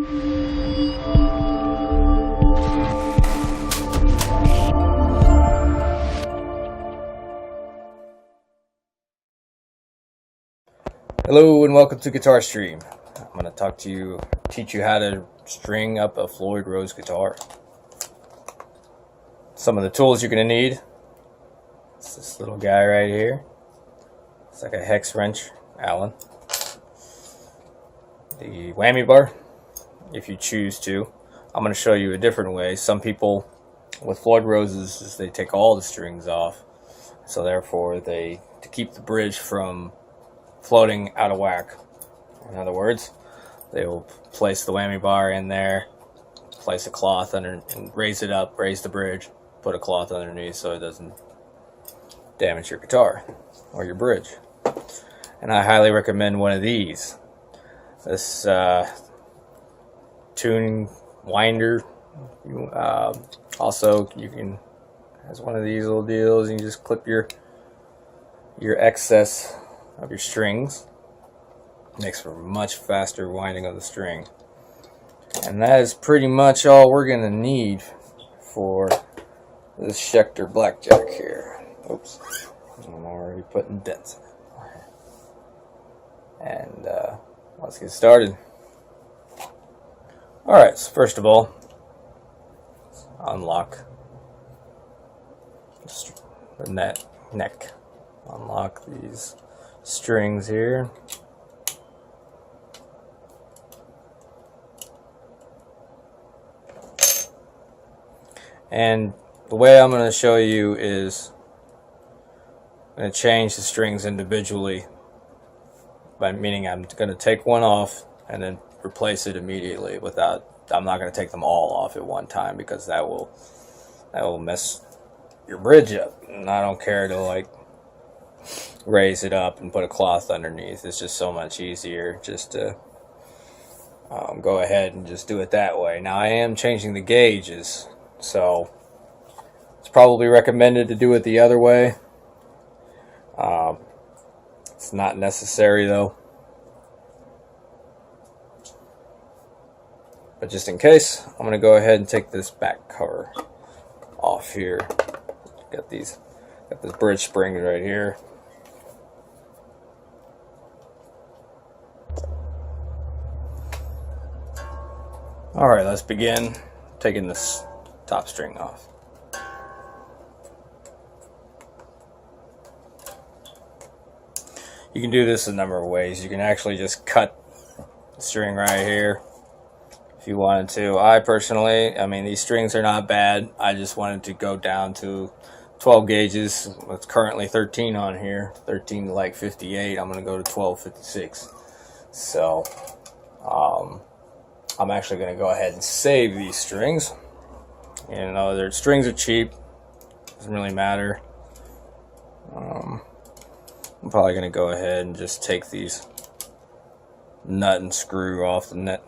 Hello and welcome to Guitar Stream. I'm going to teach you how to string up a Floyd Rose guitar. Some of the tools you're going to need. It's this little guy right here. It's like a hex wrench, Allen. The whammy bar, if you choose to. I'm going to show you a different way. Some people with Floyd Roses, they take all the strings off. So therefore, to keep the bridge from floating out of whack. In other words, they will place the whammy bar in there, place a cloth under, and raise it up, raise the bridge, put a cloth underneath so it doesn't damage your guitar or your bridge. And I highly recommend one of these. This tuning winder. Also, you can has one of these little deals. You can just clip your excess of your strings. Makes for much faster winding of the string. And that is pretty much all we're gonna need for this Schecter blackjack here. Oops, I'm already putting dents in it. And let's get started. Alright, so first of all, unlock the neck. Unlock these strings here. And the way I'm going to show you is I'm going to change the strings individually, meaning I'm going to take one off and then replace it immediately I'm not going to take them all off at one time, because that will mess your bridge up. And I don't care to raise it up and put a cloth underneath. It's just so much easier just to go ahead and just do it that way. Now I am changing the gauges, so it's probably recommended to do it the other way. It's not necessary though, but just in case, I'm going to go ahead and take this back cover off here. Got this bridge spring right here. Alright, let's begin taking this top string off. You can do this a number of ways. You can actually just cut the string right here if you wanted to. I personally, these strings are not bad. I just wanted to go down to 12 gauges. It's currently 13 on here. 13 to 58. I'm going to go to 1256. So, I'm actually going to go ahead and save these strings. You know, their strings are cheap. Doesn't really matter. I'm probably going to go ahead and just take these nut and screw off the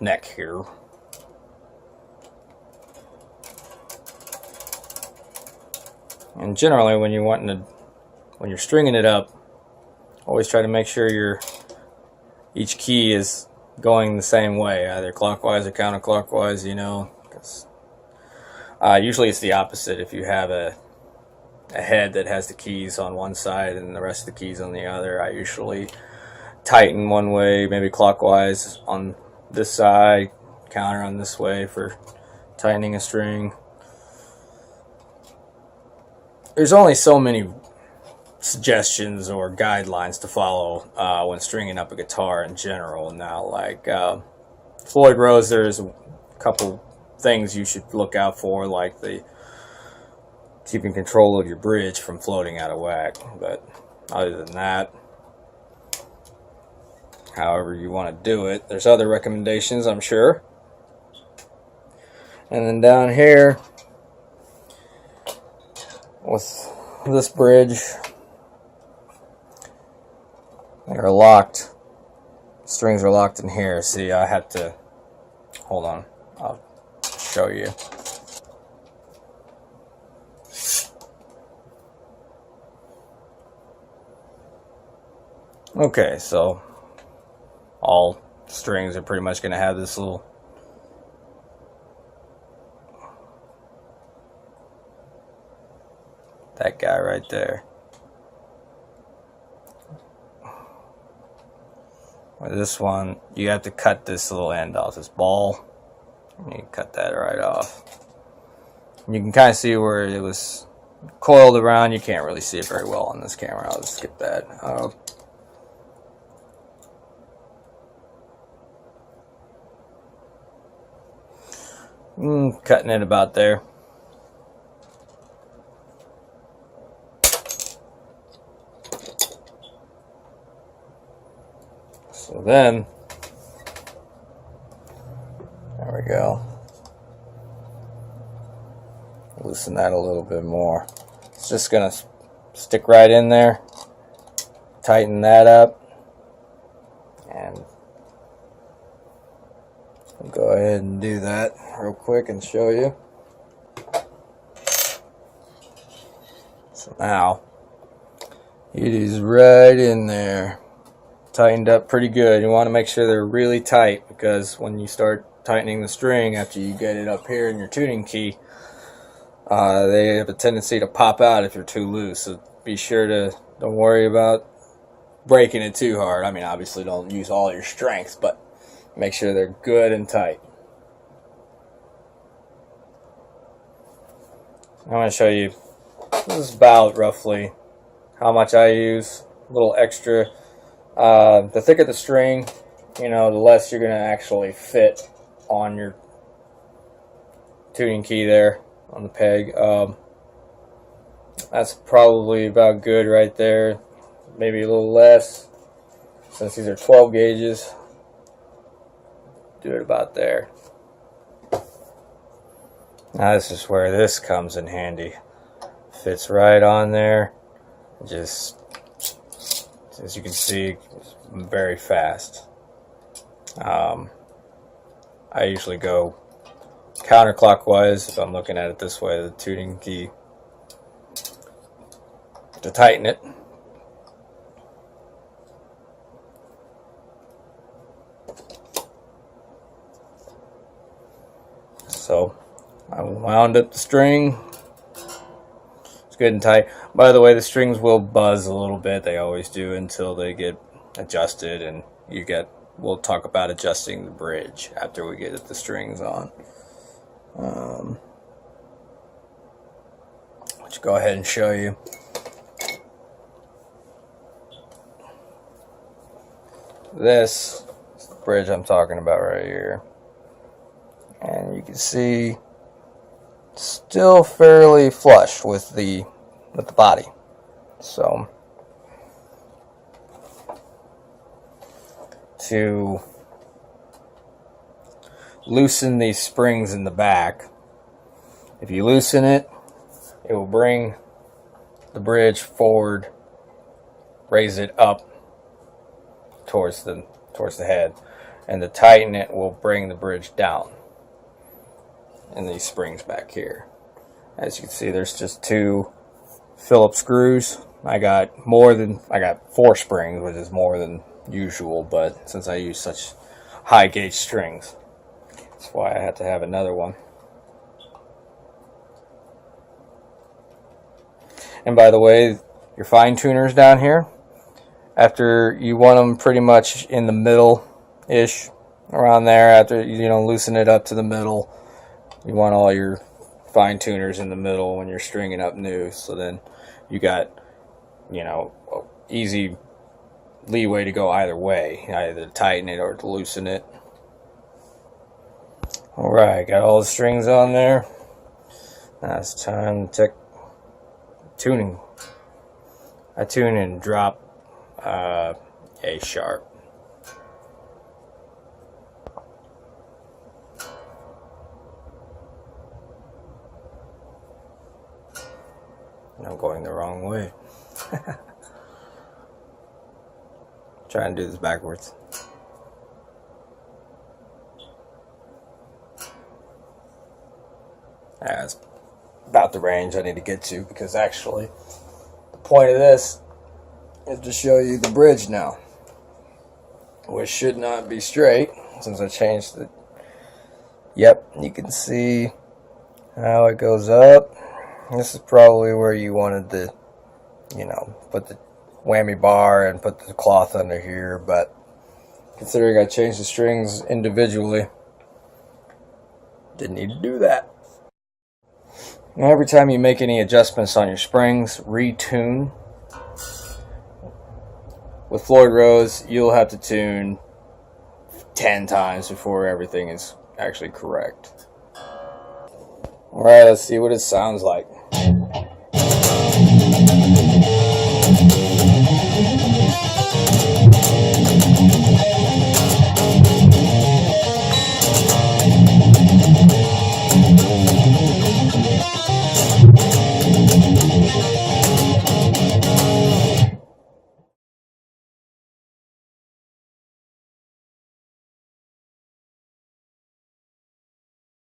neck here. And generally, when you're stringing it up, always try to make sure each key is going the same way, either clockwise or counterclockwise, you know, because usually it's the opposite. If you have a head that has the keys on one side and the rest of the keys on the other, I usually tighten one way, maybe clockwise on this side, counter on this way for tightening a string. There's only so many suggestions or guidelines to follow when stringing up a guitar in general. Now, like Floyd Rose, there's a couple things you should look out for, like the keeping control of your bridge from floating out of whack. But other than that, however you want to do it, there's other recommendations, I'm sure. And then down here with this bridge, they're locked. Strings are locked in here. See, I had to hold on, I'll show you. Okay, so all strings are pretty much going to have this little That guy right there. With this one, you have to cut this little end off, this ball. And you cut that right off. And you can kind of see where it was coiled around. You can't really see it very well on this camera. I'll just skip that. Cutting it about there. So then, there we go. Loosen that a little bit more. It's just gonna stick right in there. Tighten that up. And I'll go ahead and do that real quick and show you. So now, it is right in there. Tightened up pretty good. You want to make sure they're really tight, because when you start tightening the string after you get it up here in your tuning key, they have a tendency to pop out if you're too loose. So be sure to, don't worry about breaking it too hard. I mean, obviously don't use all your strength, but make sure they're good and tight. I'm going to show you, this is about roughly how much I use. A little extra. The thicker the string, the less you're going to actually fit on your tuning key there on the peg. That's probably about good right there. Maybe a little less, since these are 12 gauges. Do it about there. Now this is where this comes in handy. Fits right on there. Just, as you can see, very fast. I usually go counterclockwise if I'm looking at it this way, the tuning key, to tighten it. So I wound up the string. It's good and tight. By the way, the strings will buzz a little bit. They always do until they get adjusted, and we'll talk about adjusting the bridge after we get the strings on. Let's go ahead and show you. This is the bridge I'm talking about right here. And you can see it's still fairly flush with the body. So to loosen these springs in the back, if you loosen it, it will bring the bridge forward, raise it up towards the head, and to tighten it will bring the bridge down. And these springs back here, as you can see, there's just 2 Phillips screws. I got 4 springs, which is more than usual, but since I use such high gauge strings, that's why I had to have another one. And by the way, your fine tuners down here, after you want them pretty much in the middle ish, around there, after loosen it up to the middle, you want all your fine tuners in the middle when you're stringing up new, so then you got easy leeway to go either way, either to tighten it or to loosen it. Alright, got all the strings on there. Now it's time to check tuning. I tune and drop A sharp. I'm going the wrong way. Trying to do this backwards. That's about the range I need to get to, because actually the point of this is to show you the bridge now, which should not be straight since I changed it. Yep, you can see how it goes up This is probably where you wanted to, you know, put the whammy bar and put the cloth under here, but considering I changed the strings individually, didn't need to do that. Now, every time you make any adjustments on your springs, retune. With Floyd Rose, you'll have to tune 10 times before everything is actually correct. Alright, let's see what it sounds like.